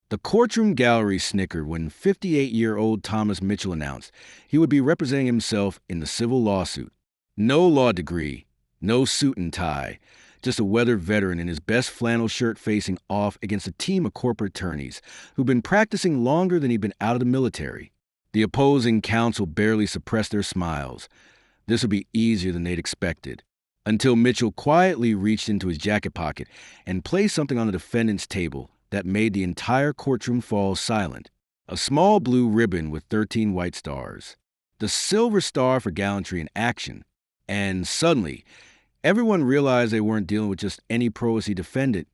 The courtroom gallery snickered when 58-year-old Thomas Mitchell announced he would be representing himself in the civil lawsuit. No law degree, no suit and tie, just a weathered veteran in his best flannel shirt facing off against a team of corporate attorneys who'd been practicing longer than he'd been out of the military. The opposing counsel barely suppressed their smiles. This would be easier than they'd expected, until Mitchell quietly reached into his jacket pocket and placed something on the defendant's table that made the entire courtroom fall silent. A small blue ribbon with 13 white stars. The silver star for gallantry in action. And suddenly, everyone realized they weren't dealing with just any pro-se defendant.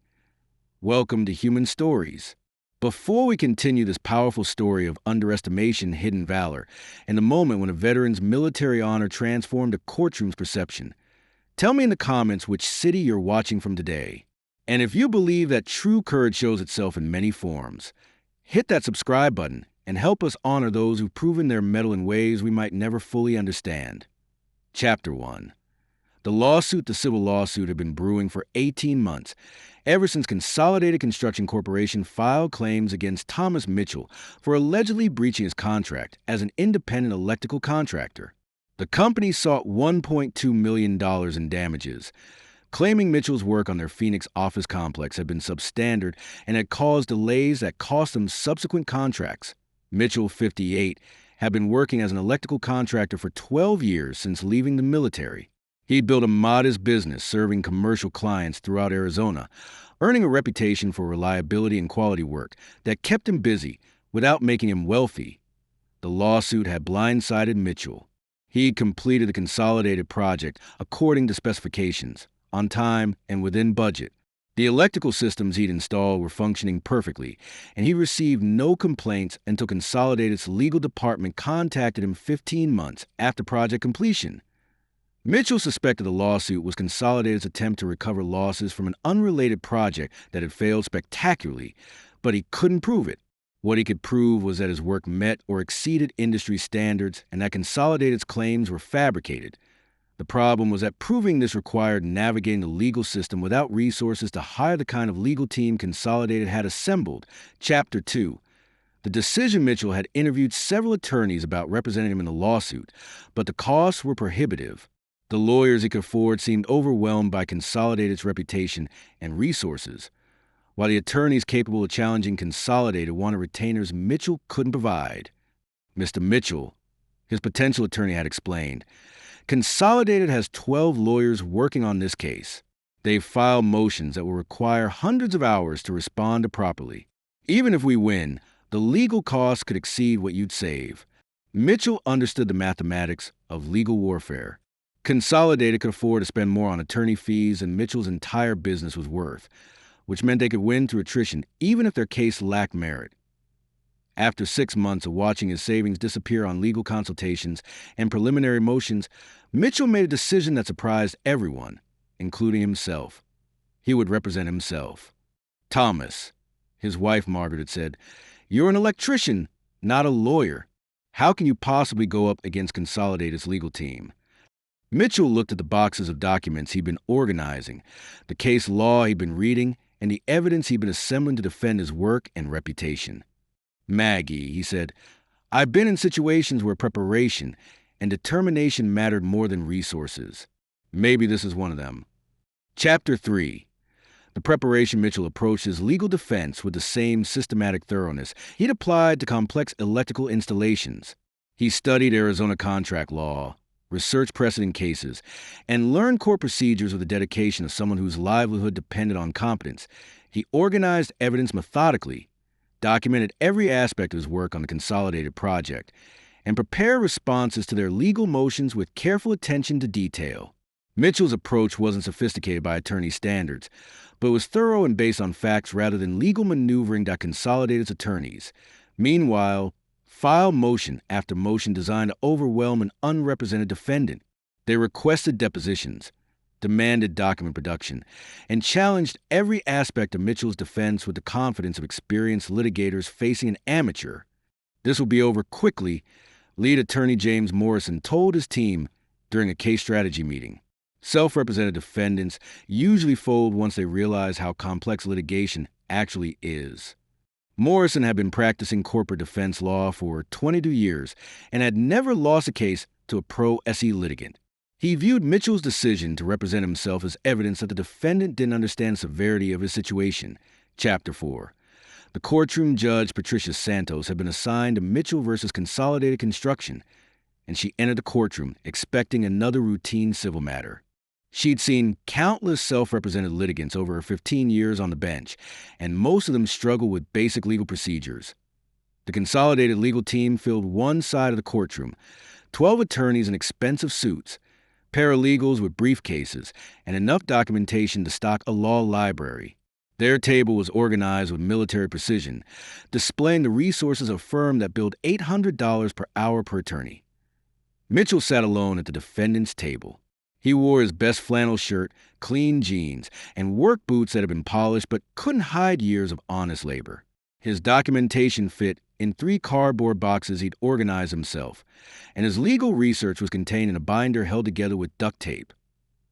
Welcome to Human Stories. Before we continue this powerful story of underestimation, hidden valor, and the moment when a veteran's military honor transformed a courtroom's perception, tell me in the comments which city you're watching from today. And if you believe that true courage shows itself in many forms, hit that subscribe button and help us honor those who've proven their mettle in ways we might never fully understand. Chapter 1. The civil lawsuit had been brewing for 18 months, ever since Consolidated Construction Corporation filed claims against Thomas Mitchell for allegedly breaching his contract as an independent electrical contractor. The company sought $1.2 million in damages, claiming Mitchell's work on their Phoenix office complex had been substandard and had caused delays that cost them subsequent contracts. Mitchell, 58, had been working as an electrical contractor for 12 years since leaving the military. He'd built a modest business serving commercial clients throughout Arizona, earning a reputation for reliability and quality work that kept him busy without making him wealthy. The lawsuit had blindsided Mitchell. He'd completed the consolidated project according to specifications, on time and within budget. The electrical systems he'd installed were functioning perfectly, and he received no complaints until Consolidated's legal department contacted him 15 months after project completion. Mitchell suspected the lawsuit was Consolidated's attempt to recover losses from an unrelated project that had failed spectacularly, but he couldn't prove it. What he could prove was that his work met or exceeded industry standards and that Consolidated's claims were fabricated. The problem was that proving this required navigating the legal system without resources to hire the kind of legal team Consolidated had assembled. Chapter 2. The decision Mitchell had interviewed several attorneys about representing him in the lawsuit, but the costs were prohibitive. The lawyers he could afford seemed overwhelmed by Consolidated's reputation and resources, while the attorneys capable of challenging Consolidated wanted retainers Mitchell couldn't provide. Mr. Mitchell, his potential attorney, had explained, Consolidated has 12 lawyers working on this case. They've filed motions that will require hundreds of hours to respond to properly. Even if we win, the legal costs could exceed what you'd save. Mitchell understood the mathematics of legal warfare. Consolidated could afford to spend more on attorney fees than Mitchell's entire business was worth, which meant they could win through attrition even if their case lacked merit. After 6 months of watching his savings disappear on legal consultations and preliminary motions, Mitchell made a decision that surprised everyone, including himself. He would represent himself. Thomas, his wife Margaret had said, "You're an electrician, not a lawyer. How can you possibly go up against Consolidated's legal team?" Mitchell looked at the boxes of documents he'd been organizing, the case law he'd been reading, and the evidence he'd been assembling to defend his work and reputation. "Maggie," he said, "I've been in situations where preparation and determination mattered more than resources. Maybe this is one of them." Chapter 3. The preparation Mitchell approached his legal defense with the same systematic thoroughness he'd applied to complex electrical installations. He studied Arizona contract law, researched precedent cases, and learned court procedures with the dedication of someone whose livelihood depended on competence. He organized evidence methodically, documented every aspect of his work on the Consolidated project, and prepared responses to their legal motions with careful attention to detail. Mitchell's approach wasn't sophisticated by attorney standards, but was thorough and based on facts rather than legal maneuvering that Consolidated's attorneys, meanwhile, filed motion after motion designed to overwhelm an unrepresented defendant. They requested depositions, demanded document production, and challenged every aspect of Mitchell's defense with the confidence of experienced litigators facing an amateur. "This will be over quickly," lead attorney James Morrison told his team during a case strategy meeting. Self-represented defendants usually fold once they realize how complex litigation actually is. Morrison had been practicing corporate defense law for 22 years and had never lost a case to a pro-SE litigant. He viewed Mitchell's decision to represent himself as evidence that the defendant didn't understand the severity of his situation. Chapter 4. The courtroom judge, Patricia Santos, had been assigned to Mitchell versus Consolidated Construction, and she entered the courtroom expecting another routine civil matter. She'd seen countless self-represented litigants over her 15 years on the bench, and most of them struggled with basic legal procedures. The Consolidated legal team filled one side of the courtroom, 12 attorneys in expensive suits, paralegals with briefcases, and enough documentation to stock a law library. Their table was organized with military precision, displaying the resources of a firm that billed $800 per hour per attorney. Mitchell sat alone at the defendant's table. He wore his best flannel shirt, clean jeans, and work boots that had been polished but couldn't hide years of honest labor. His documentation fit in 3 cardboard boxes he'd organized himself, and his legal research was contained in a binder held together with duct tape.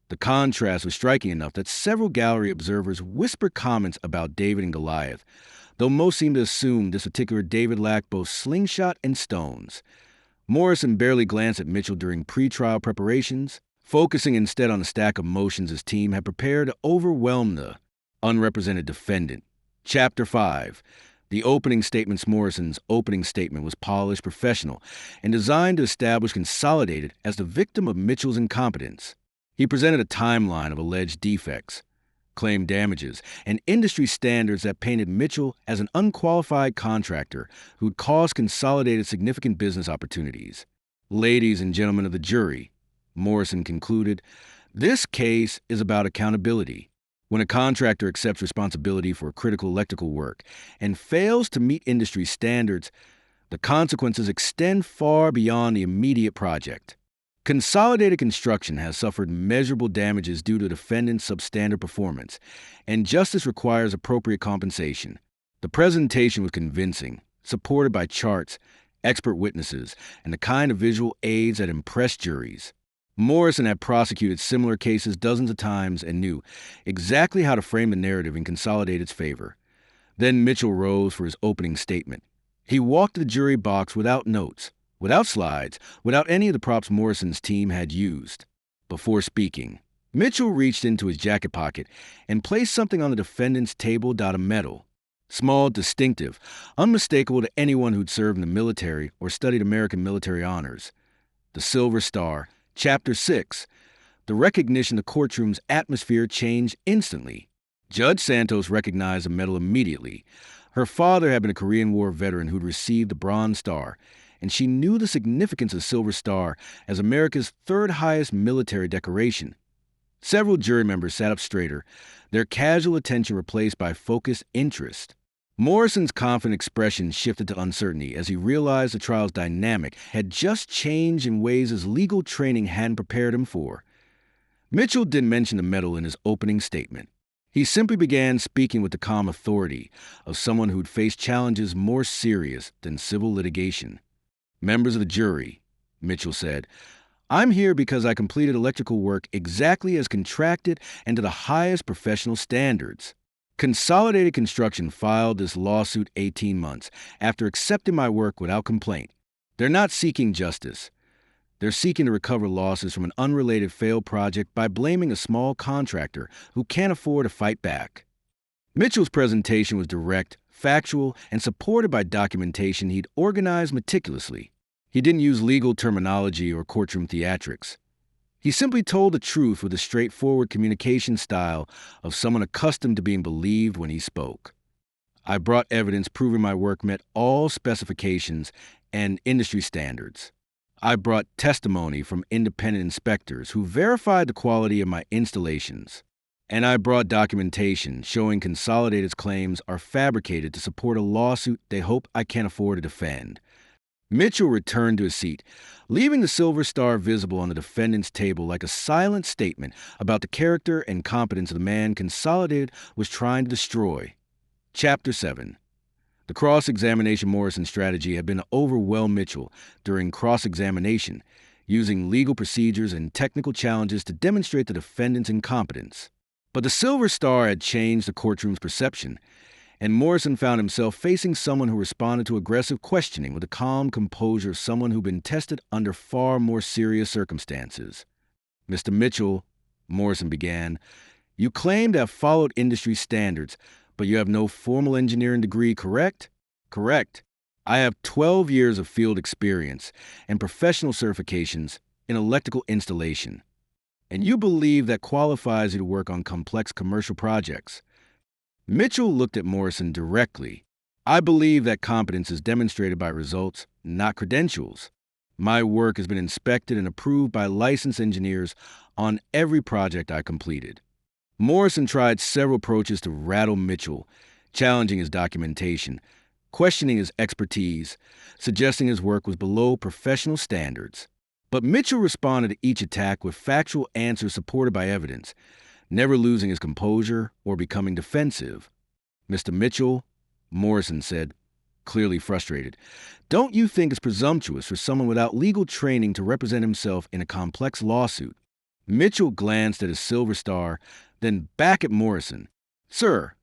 The contrast was striking enough that several gallery observers whispered comments about David and Goliath, though most seemed to assume this particular David lacked both slingshot and stones. Morrison barely glanced at Mitchell during pretrial preparations, focusing instead on the stack of motions his team had prepared to overwhelm the unrepresented defendant. Chapter 5. The opening statements. Morrison's opening statement was polished, professional, and designed to establish Consolidated as the victim of Mitchell's incompetence. He presented a timeline of alleged defects, claimed damages, and industry standards that painted Mitchell as an unqualified contractor who'd caused Consolidated significant business opportunities. Ladies and gentlemen of the jury, Morrison concluded, this case is about accountability. When a contractor accepts responsibility for critical electrical work and fails to meet industry standards, the consequences extend far beyond the immediate project. Consolidated Construction has suffered measurable damages due to defendant's substandard performance, and justice requires appropriate compensation. The presentation was convincing, supported by charts, expert witnesses, and the kind of visual aids that impressed juries. Morrison had prosecuted similar cases dozens of times and knew exactly how to frame the narrative in Consolidated's favor. Then Mitchell rose for his opening statement. He walked to the jury box without notes, without slides, without any of the props Morrison's team had used. Before speaking, Mitchell reached into his jacket pocket and placed something on the defendant's table. A medal. Small, distinctive, unmistakable to anyone who'd served in the military or studied American military honors. The Silver Star. Chapter 6. The recognition of the courtroom's atmosphere changed instantly. Judge Santos recognized the medal immediately. Her father had been a Korean War veteran who'd received the Bronze Star, and she knew the significance of the Silver Star as America's 3rd highest military decoration. Several jury members sat up straighter, their casual attention replaced by focused interest. Morrison's confident expression shifted to uncertainty as he realized the trial's dynamic had just changed in ways his legal training hadn't prepared him for. Mitchell didn't mention the medal in his opening statement. He simply began speaking with the calm authority of someone who'd faced challenges more serious than civil litigation. Members of the jury, Mitchell said, I'm here because I completed electrical work exactly as contracted and to the highest professional standards. Consolidated Construction filed this lawsuit 18 months after accepting my work without complaint. They're not seeking justice. They're seeking to recover losses from an unrelated failed project by blaming a small contractor who can't afford to fight back. Mitchell's presentation was direct, factual, and supported by documentation he'd organized meticulously. He didn't use legal terminology or courtroom theatrics. He simply told the truth with a straightforward communication style of someone accustomed to being believed when he spoke. I brought evidence proving my work met all specifications and industry standards. I brought testimony from independent inspectors who verified the quality of my installations. And I brought documentation showing Consolidated's claims are fabricated to support a lawsuit they hope I can't afford to defend. Mitchell returned to his seat, leaving the Silver Star visible on the defendant's table like a silent statement about the character and competence of the man Consolidated was trying to destroy. Chapter 7. The cross-examination Morrison strategy had been to overwhelm Mitchell during cross-examination, using legal procedures and technical challenges to demonstrate the defendant's incompetence. But the Silver Star had changed the courtroom's perception, and Morrison found himself facing someone who responded to aggressive questioning with the calm composure of someone who'd been tested under far more serious circumstances. "Mr. Mitchell," Morrison began, "you claim to have followed industry standards, but you have no formal engineering degree, correct?" "Correct. I have 12 years of field experience and professional certifications in electrical installation. And you believe that qualifies you to work on complex commercial projects?" Mitchell looked at Morrison directly. "I believe that competence is demonstrated by results, not credentials. My work has been inspected and approved by licensed engineers on every project I completed." Morrison tried several approaches to rattle Mitchell, challenging his documentation, questioning his expertise, suggesting his work was below professional standards. But Mitchell responded to each attack with factual answers supported by evidence, never losing his composure or becoming defensive. "Mr. Mitchell," Morrison said, clearly frustrated, "don't you think it's presumptuous for someone without legal training to represent himself in a complex lawsuit?" Mitchell glanced at his silver star, then back at Morrison. "Sir,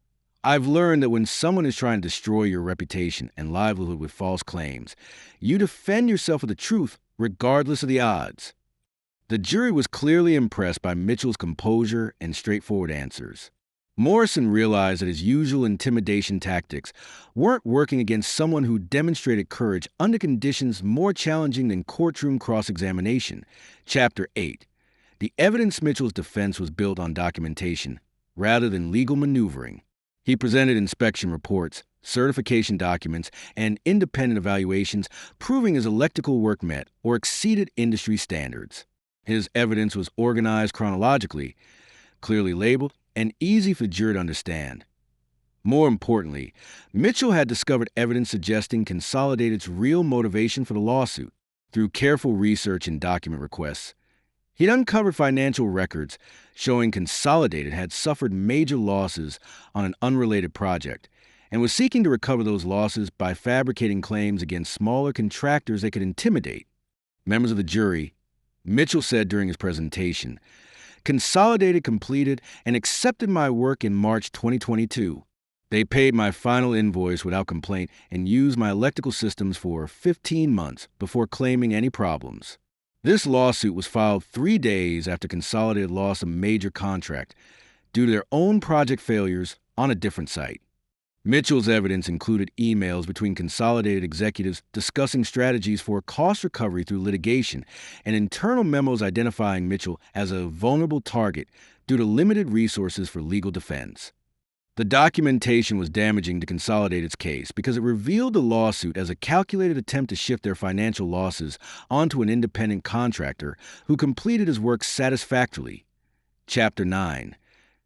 I've learned that when someone is trying to destroy your reputation and livelihood with false claims, you defend yourself with the truth regardless of the odds." The jury was clearly impressed by Mitchell's composure and straightforward answers. Morrison realized that his usual intimidation tactics weren't working against someone who demonstrated courage under conditions more challenging than courtroom cross-examination. Chapter 8. The evidence Mitchell's defense was built on documentation, rather than legal maneuvering. He presented inspection reports, certification documents, and independent evaluations proving his electrical work met or exceeded industry standards. His evidence was organized chronologically, clearly labeled, and easy for the jury to understand. More importantly, Mitchell had discovered evidence suggesting Consolidated's real motivation for the lawsuit. Through careful research and document requests, he'd uncovered financial records showing Consolidated had suffered major losses on an unrelated project and was seeking to recover those losses by fabricating claims against smaller contractors they could intimidate. Members of the jury, Mitchell said during his presentation, "Consolidated completed and accepted my work in March 2022. They paid my final invoice without complaint and used my electrical systems for 15 months before claiming any problems." This lawsuit was filed 3 days after Consolidated lost a major contract due to their own project failures on a different site. Mitchell's evidence included emails between Consolidated executives discussing strategies for cost recovery through litigation and internal memos identifying Mitchell as a vulnerable target due to limited resources for legal defense. The documentation was damaging to Consolidated's case because it revealed the lawsuit as a calculated attempt to shift their financial losses onto an independent contractor who completed his work satisfactorily. Chapter 9.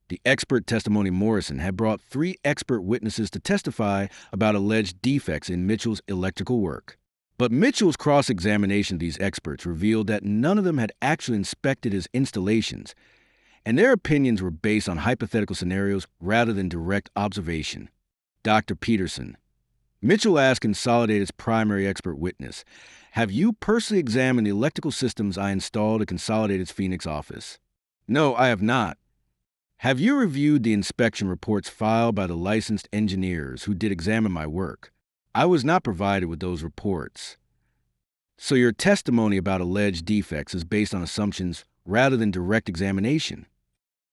The expert testimony. Morrison had brought 3 expert witnesses to testify about alleged defects in Mitchell's electrical work. But Mitchell's cross-examination of these experts revealed that none of them had actually inspected his installations, and their opinions were based on hypothetical scenarios rather than direct observation. Dr. Peterson. Mitchell asked Consolidated's primary expert witness, "Have you personally examined the electrical systems I installed at Consolidated's Phoenix office?" "No, I have not." "Have you reviewed the inspection reports filed by the licensed engineers who did examine my work?" "I was not provided with those reports." "So your testimony about alleged defects is based on assumptions rather than direct examination?"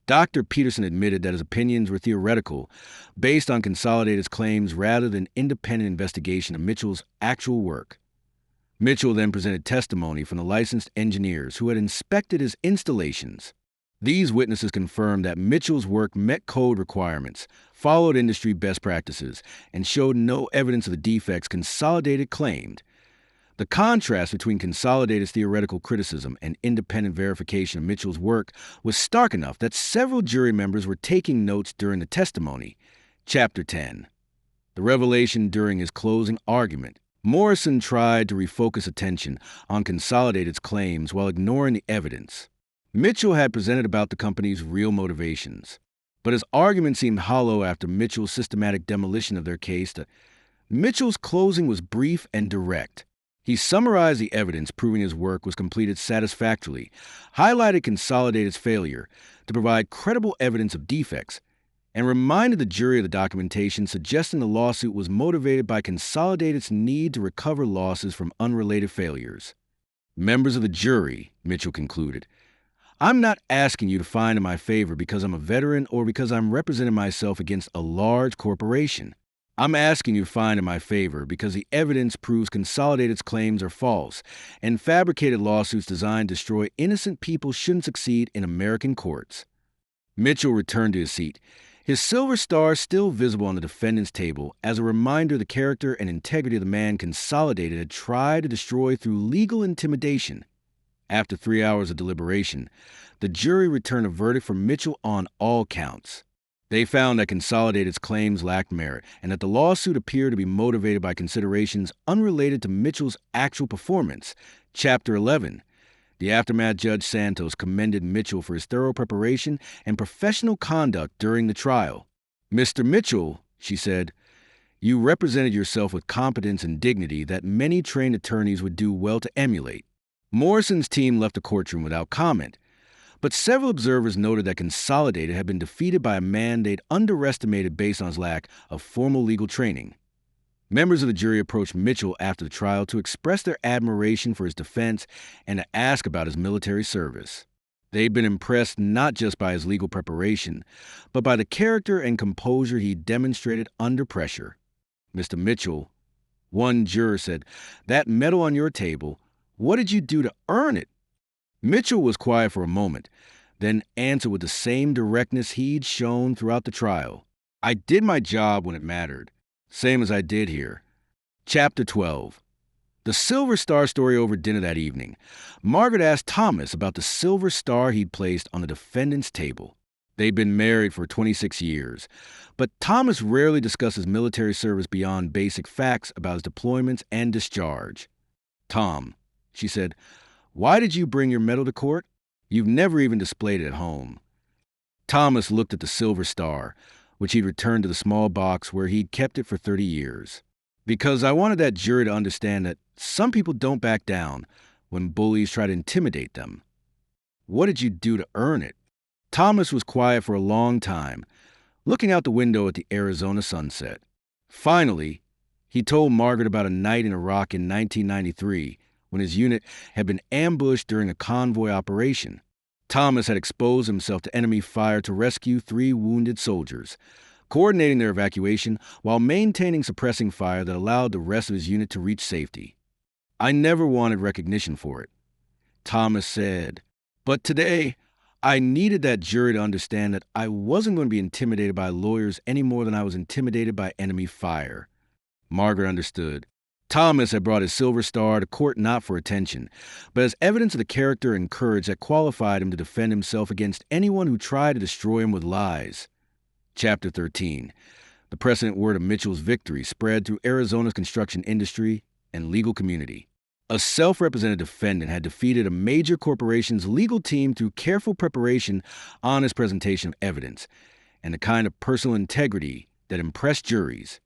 Dr. Peterson admitted that his opinions were theoretical, based on Consolidated's claims rather than independent investigation of Mitchell's actual work. Mitchell then presented testimony from the licensed engineers who had inspected his installations. These witnesses confirmed that Mitchell's work met code requirements, followed industry best practices, and showed no evidence of the defects Consolidated claimed. The contrast between Consolidated's theoretical criticism and independent verification of Mitchell's work was stark enough that several jury members were taking notes during the testimony. Chapter 10. The revelation during his closing argument. Morrison tried to refocus attention on Consolidated's claims while ignoring the evidence Mitchell had presented about the company's real motivations. But his argument seemed hollow after Mitchell's systematic demolition of their case. Mitchell's closing was brief and direct. He summarized the evidence proving his work was completed satisfactorily, highlighted Consolidated's failure to provide credible evidence of defects, and reminded the jury of the documentation suggesting the lawsuit was motivated by Consolidated's need to recover losses from unrelated failures. Members of the jury, Mitchell concluded, I'm not asking you to find in my favor because I'm a veteran or because I'm representing myself against a large corporation. I'm asking you to find in my favor because the evidence proves Consolidated's claims are false, and fabricated lawsuits designed to destroy innocent people shouldn't succeed in American courts. Mitchell returned to his seat, his silver star still visible on the defendant's table as a reminder of the character and integrity of the man Consolidated had tried to destroy through legal intimidation. After 3 hours of deliberation, the jury returned a verdict for Mitchell on all counts. They found that Consolidated's claims lacked merit and that the lawsuit appeared to be motivated by considerations unrelated to Mitchell's actual performance. Chapter 11. The aftermath Judge Santos commended Mitchell for his thorough preparation and professional conduct during the trial. Mr. Mitchell, she said, you represented yourself with competence and dignity that many trained attorneys would do well to emulate. Morrison's team left the courtroom without comment, but several observers noted that Consolidated had been defeated by a man they'd underestimated based on his lack of formal legal training. Members of the jury approached Mitchell after the trial to express their admiration for his defense and to ask about his military service. They'd been impressed not just by his legal preparation, but by the character and composure he demonstrated under pressure. Mr. Mitchell, one juror said, that medal on your table, what did you do to earn it? Mitchell was quiet for a moment, then answered with the same directness he'd shown throughout the trial. I did my job when it mattered, same as I did here. Chapter 12. The Silver Star story over dinner that evening. Margaret asked Thomas about the silver star he'd placed on the defendant's table. They'd been married for 26 years, but Thomas rarely discusses military service beyond basic facts about his deployments and discharge. Tom, she said, why did you bring your medal to court? You've never even displayed it at home. Thomas looked at the silver star, which he'd returned to the small box where he'd kept it for 30 years. Because I wanted that jury to understand that some people don't back down when bullies try to intimidate them. What did you do to earn it? Thomas was quiet for a long time, looking out the window at the Arizona sunset. Finally, he told Margaret about a night in Iraq in 1993 when his unit had been ambushed during a convoy operation. Thomas had exposed himself to enemy fire to rescue 3 wounded soldiers, coordinating their evacuation while maintaining suppressing fire that allowed the rest of his unit to reach safety. I never wanted recognition for it, Thomas said, but today I needed that jury to understand that I wasn't going to be intimidated by lawyers any more than I was intimidated by enemy fire. Margaret understood. Thomas had brought his silver star to court not for attention, but as evidence of the character and courage that qualified him to defend himself against anyone who tried to destroy him with lies. Chapter 13. The precedent word of Mitchell's victory spread through Arizona's construction industry and legal community. A self-represented defendant had defeated a major corporation's legal team through careful preparation, honest presentation of evidence, and the kind of personal integrity that impressed juries.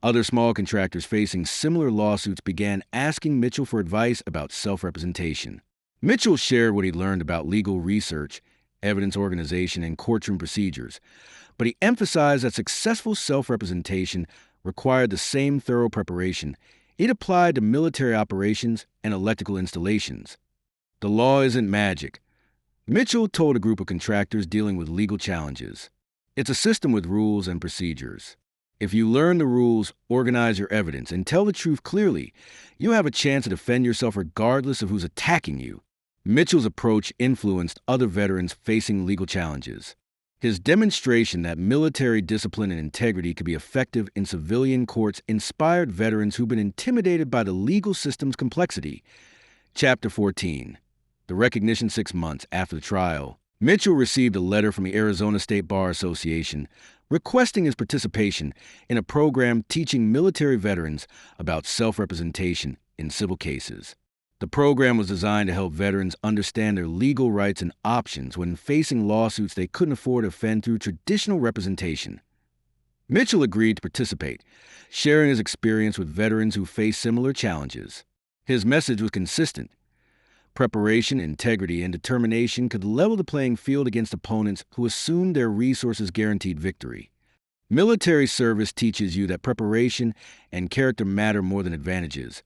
Other small contractors facing similar lawsuits began asking Mitchell for advice about self-representation. Mitchell shared what he learned about legal research, evidence organization, and courtroom procedures, but he emphasized that successful self-representation required the same thorough preparation it applied to military operations and electrical installations. The law isn't magic, Mitchell told a group of contractors dealing with legal challenges. It's a system with rules and procedures. If you learn the rules, organize your evidence, and tell the truth clearly, you have a chance to defend yourself regardless of who's attacking you. Mitchell's approach influenced other veterans facing legal challenges. His demonstration that military discipline and integrity could be effective in civilian courts inspired veterans who've been intimidated by the legal system's complexity. Chapter 14. The recognition 6 months after the trial. Mitchell received a letter from the Arizona State Bar Association requesting his participation in a program teaching military veterans about self-representation in civil cases. The program was designed to help veterans understand their legal rights and options when facing lawsuits they couldn't afford to defend through traditional representation. Mitchell agreed to participate, sharing his experience with veterans who faced similar challenges. His message was consistent. Preparation, integrity, and determination could level the playing field against opponents who assumed their resources guaranteed victory. Military service teaches you that preparation and character matter more than advantages.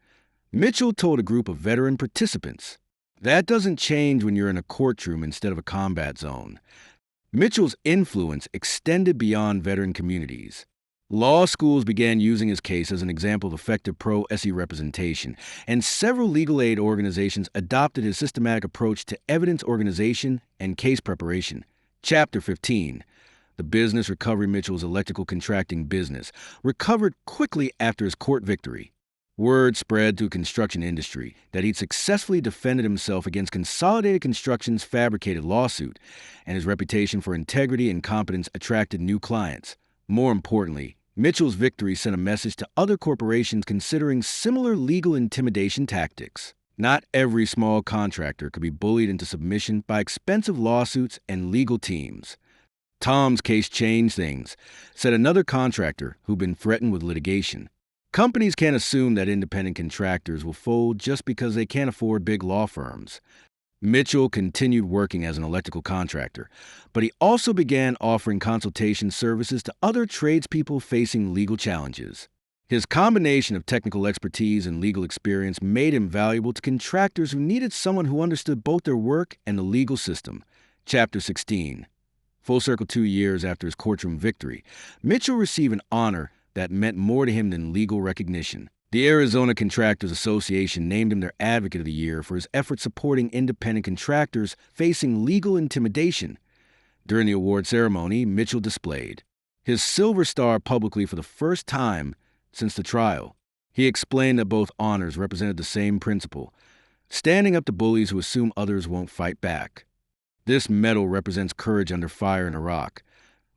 Mitchell told a group of veteran participants, "That doesn't change when you're in a courtroom instead of a combat zone." Mitchell's influence extended beyond veteran communities. Law schools began using his case as an example of effective pro-se representation, and several legal aid organizations adopted his systematic approach to evidence organization and case preparation. Chapter 15. The business recovery. Mitchell's electrical contracting business recovered quickly after his court victory. Word spread through the construction industry that he'd successfully defended himself against Consolidated Construction's fabricated lawsuit, and his reputation for integrity and competence attracted new clients. More importantly, Mitchell's victory sent a message to other corporations considering similar legal intimidation tactics. Not every small contractor could be bullied into submission by expensive lawsuits and legal teams. Tom's case changed things, said another contractor who'd been threatened with litigation. Companies can't assume that independent contractors will fold just because they can't afford big law firms. Mitchell continued working as an electrical contractor, but he also began offering consultation services to other tradespeople facing legal challenges. His combination of technical expertise and legal experience made him valuable to contractors who needed someone who understood both their work and the legal system. Chapter 16. Full circle 2 years after his courtroom victory, Mitchell received an honor that meant more to him than legal recognition. The Arizona Contractors Association named him their Advocate of the Year for his efforts supporting independent contractors facing legal intimidation. During the award ceremony, Mitchell displayed his Silver Star publicly for the first time since the trial. He explained that both honors represented the same principle: standing up to bullies who assume others won't fight back. This medal represents courage under fire in Iraq.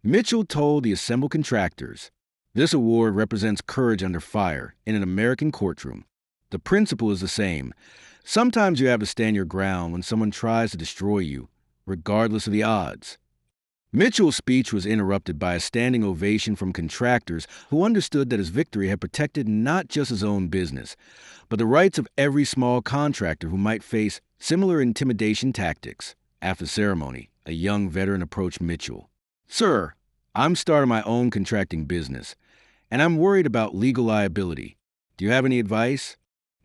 Mitchell told the assembled contractors, "This award represents courage under fire in an American courtroom. The principle is the same. Sometimes you have to stand your ground when someone tries to destroy you, regardless of the odds." Mitchell's speech was interrupted by a standing ovation from contractors who understood that his victory had protected not just his own business, but the rights of every small contractor who might face similar intimidation tactics. After the ceremony, a young veteran approached Mitchell. "Sir, I'm starting my own contracting business, and I'm worried about legal liability. Do you have any advice?"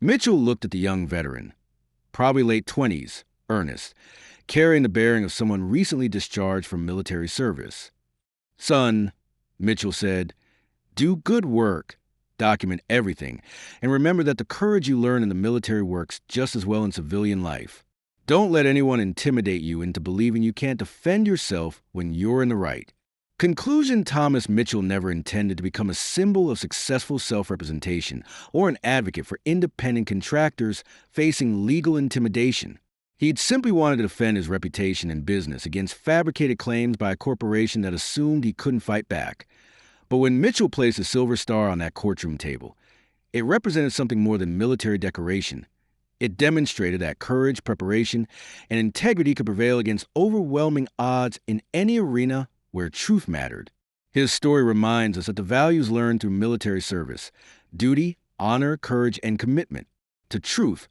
Mitchell looked at the young veteran, probably late 20s, earnest, carrying the bearing of someone recently discharged from military service. "Son," Mitchell said, "do good work, document everything, and remember that the courage you learn in the military works just as well in civilian life. Don't let anyone intimidate you into believing you can't defend yourself when you're in the right." Conclusion: Thomas Mitchell never intended to become a symbol of successful self-representation or an advocate for independent contractors facing legal intimidation. He'd simply wanted to defend his reputation and business against fabricated claims by a corporation that assumed he couldn't fight back. But when Mitchell placed a silver star on that courtroom table, it represented something more than military decoration. It demonstrated that courage, preparation, and integrity could prevail against overwhelming odds in any arena where truth mattered. His story reminds us that the values learned through military service, duty, honor, courage, and commitment to truth,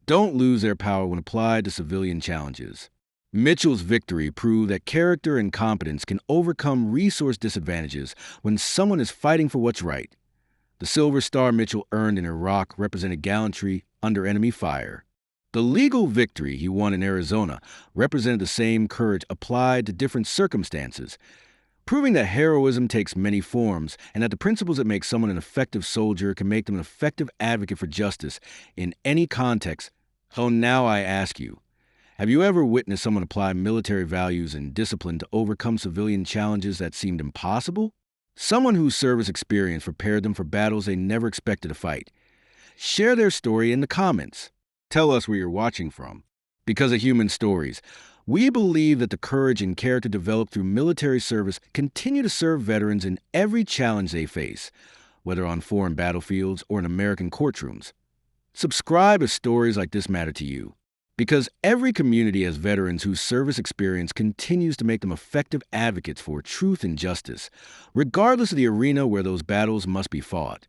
don't lose their power when applied to civilian challenges. Mitchell's victory proved that character and competence can overcome resource disadvantages when someone is fighting for what's right. The Silver Star Mitchell earned in Iraq represented gallantry under enemy fire. The legal victory he won in Arizona represented the same courage applied to different circumstances, proving that heroism takes many forms and that the principles that make someone an effective soldier can make them an effective advocate for justice in any context. So now I ask you, have you ever witnessed someone apply military values and discipline to overcome civilian challenges that seemed impossible? Someone whose service experience prepared them for battles they never expected to fight. Share their story in the comments. Tell us where you're watching from. Because of human stories, we believe that the courage and character developed through military service continue to serve veterans in every challenge they face, whether on foreign battlefields or in American courtrooms. Subscribe if stories like this matter to you, because every community has veterans whose service experience continues to make them effective advocates for truth and justice, regardless of the arena where those battles must be fought.